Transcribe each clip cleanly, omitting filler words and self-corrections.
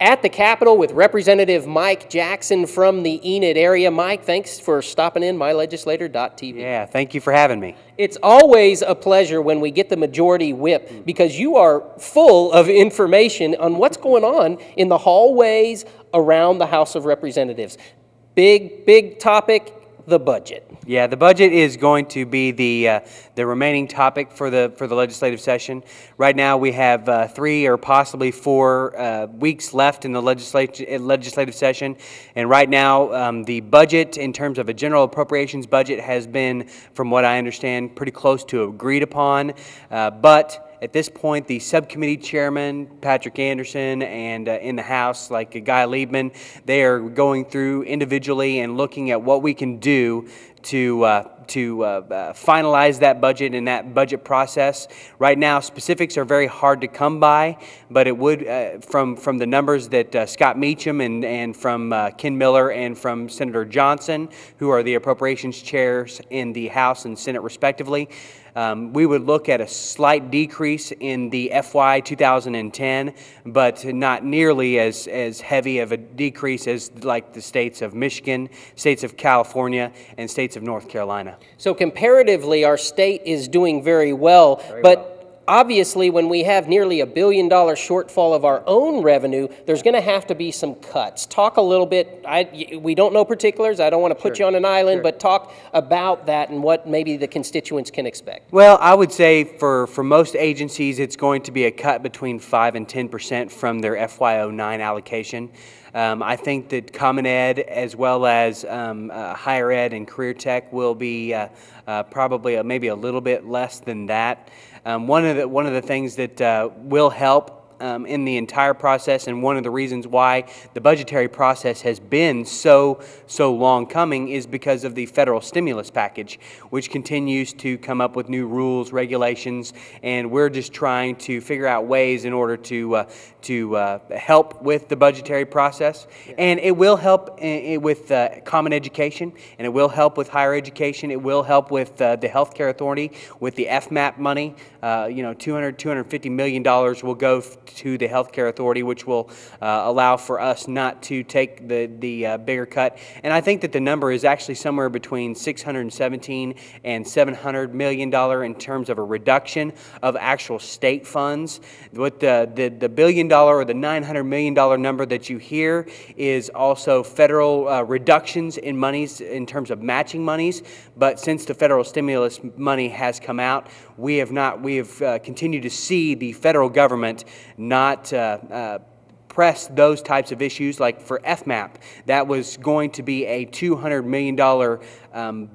at the Capitol with Representative Mike Jackson from the Enid area. Mike, thanks for stopping in mylegislator.tv. Yeah, thank you for having me. It's always a pleasure when we get the majority whip because you are full of information on what's going on in the hallways around the House of Representatives. Big topic, the budget. Yeah, the budget is going to be the remaining topic for the legislative session. Right now, we have 3 or possibly 4 weeks left in the legislative session, and right now, the budget, in terms of a general appropriations budget, has been, from what I understand, pretty close to agreed upon. But at this point, the subcommittee chairman, Patrick Anderson, and in the House, like Guy Liebman, they are going through individually and looking at what we can do to finalize that budget and that budget process. Right now, specifics are very hard to come by, but it would, from the numbers that Scott Meacham and from Ken Miller and from Senator Johnson, who are the appropriations chairs in the House and Senate respectively, we would look at a slight decrease in the FY 2010, but not nearly as heavy of a decrease as like the states of Michigan, states of California, and states of North Carolina. So comparatively, our state is doing very well, obviously, when we have nearly $1 billion shortfall of our own revenue, there's going to have to be some cuts. Talk a little bit. We don't know particulars. I don't want to put you on an island, but talk about that and what maybe the constituents can expect. Well, I would say for most agencies, it's going to be a cut between 5 and 10% from their FY09 allocation. I think that Common Ed as well as Higher Ed and Career Tech will be probably maybe a little bit less than that. One of the things that will help in the entire process, and one of the reasons why the budgetary process has been so long coming, is because of the federal stimulus package, which continues to come up with new rules, regulations, and we're just trying to figure out ways in order to help with the budgetary process. And it will help with common education, and it will help with higher education. It will help with the Healthcare Authority, with the FMAP money. $250 million will go to the Healthcare Authority, which will allow for us not to take the bigger cut. And I think that the number is actually somewhere between $617 and $700 million in terms of a reduction of actual state funds. What the billion dollar or the $900 million number that you hear is also federal reductions in monies in terms of matching monies. But since the federal stimulus money has come out, we have continued to see the federal government not press those types of issues. Like for FMAP, that was going to be a $200 million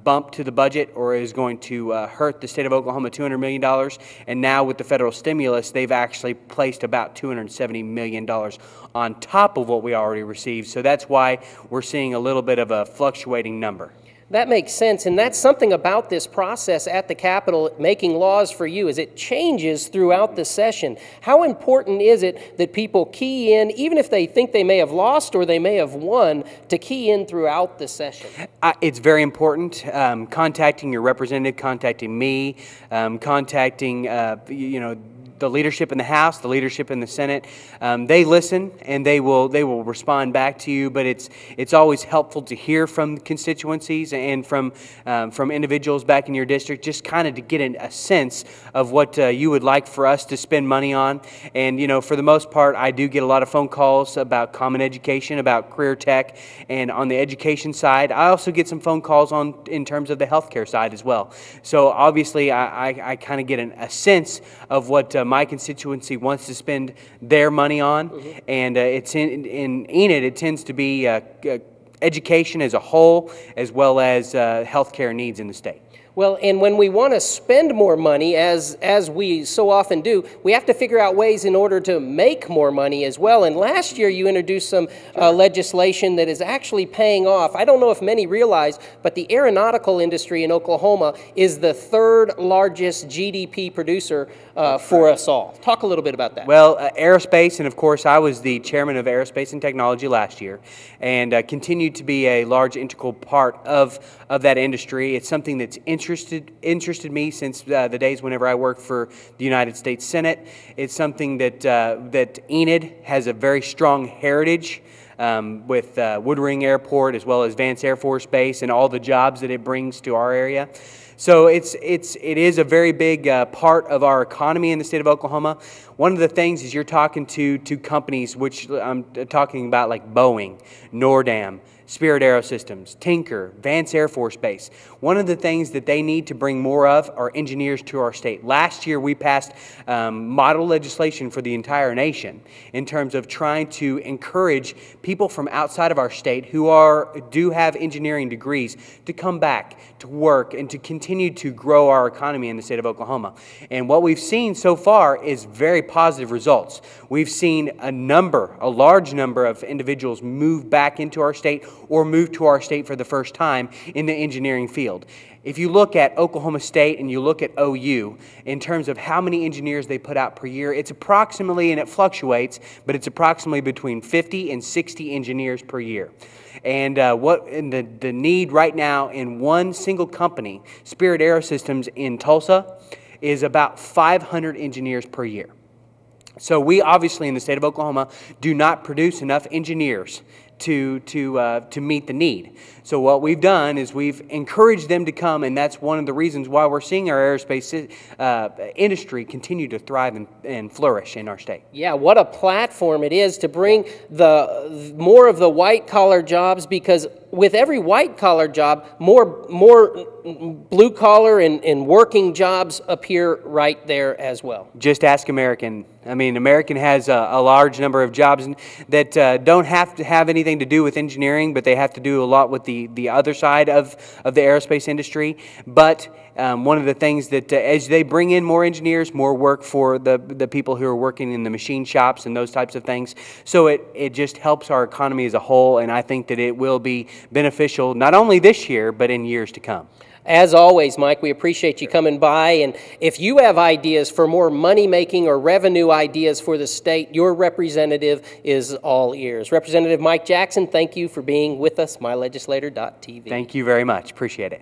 bump to the budget, or is going to hurt the state of Oklahoma $200 million. And now with the federal stimulus, they've actually placed about $270 million on top of what we already received. So that's why we're seeing a little bit of a fluctuating number. That makes sense, and that's something about this process at the Capitol making laws for you, is it changes throughout the session. How important is it that people key in, even if they think they may have lost or they may have won, to key in throughout the session? It's very important. Contacting your representative, contacting me, contacting the leadership in the House, the leadership in the Senate. They listen and they will respond back to you. But it's always helpful to hear from constituencies and from individuals back in your district, just kind of to get a sense of what you would like for us to spend money on. And for the most part, I do get a lot of phone calls about common education, about career tech, and on the education side, I also get some phone calls in terms of the healthcare side as well. So obviously, I kind of get a sense of what my constituency wants to spend their money on, and it's in Enid. It tends to be education as a whole, as well as healthcare needs in the state. Well, and when we want to spend more money, as we so often do, we have to figure out ways in order to make more money as well. And last year you introduced some legislation that is actually paying off. I don't know if many realize, but the aeronautical industry in Oklahoma is the 3rd largest GDP producer for us all. Talk a little bit about that. Well, aerospace, and of course I was the chairman of Aerospace and Technology last year, and continued to be a large integral part of that industry. It's something that's interested me since the days whenever I worked for the United States Senate. It's something that that Enid has a very strong heritage with Woodring Airport as well as Vance Air Force Base and all the jobs that it brings to our area. So it is a very big part of our economy in the state of Oklahoma. One of the things is you're talking to companies, which I'm talking about like Boeing, Nordam, Spirit Aerosystems, Tinker, Vance Air Force Base. One of the things that they need to bring more of are engineers to our state. Last year we passed model legislation for the entire nation in terms of trying to encourage people from outside of our state who do have engineering degrees to come back to work and to continue to grow our economy in the state of Oklahoma. And what we've seen so far is very positive results. We've seen a large number of individuals move back into our state or move to our state for the first time in the engineering field. If you look at Oklahoma State and you look at OU, in terms of how many engineers they put out per year, it's approximately, and it fluctuates, but it's approximately between 50 and 60 engineers per year. And the need right now in one single company, Spirit Aerosystems in Tulsa, is about 500 engineers per year. So we obviously in the state of Oklahoma do not produce enough engineers to meet the need. So what we've done is we've encouraged them to come, and that's one of the reasons why we're seeing our aerospace industry continue to thrive and flourish in our state. Yeah, what a platform it is to bring more of the white-collar jobs, because with every white-collar job, more blue-collar and working jobs appear right there as well. Just ask American. I mean, American has a large number of jobs that don't have to have anything to do with engineering, but they have to do a lot with the other side of the aerospace industry. But one of the things that as they bring in more engineers, more work for the people who are working in the machine shops and those types of things. So it just helps our economy as a whole, and I think that it will be beneficial not only this year, but in years to come. As always, Mike, we appreciate you coming by, and if you have ideas for more money-making or revenue ideas for the state, your representative is all ears. Representative Mike Jackson, thank you for being with us, mylegislator.tv. Thank you very much. Appreciate it.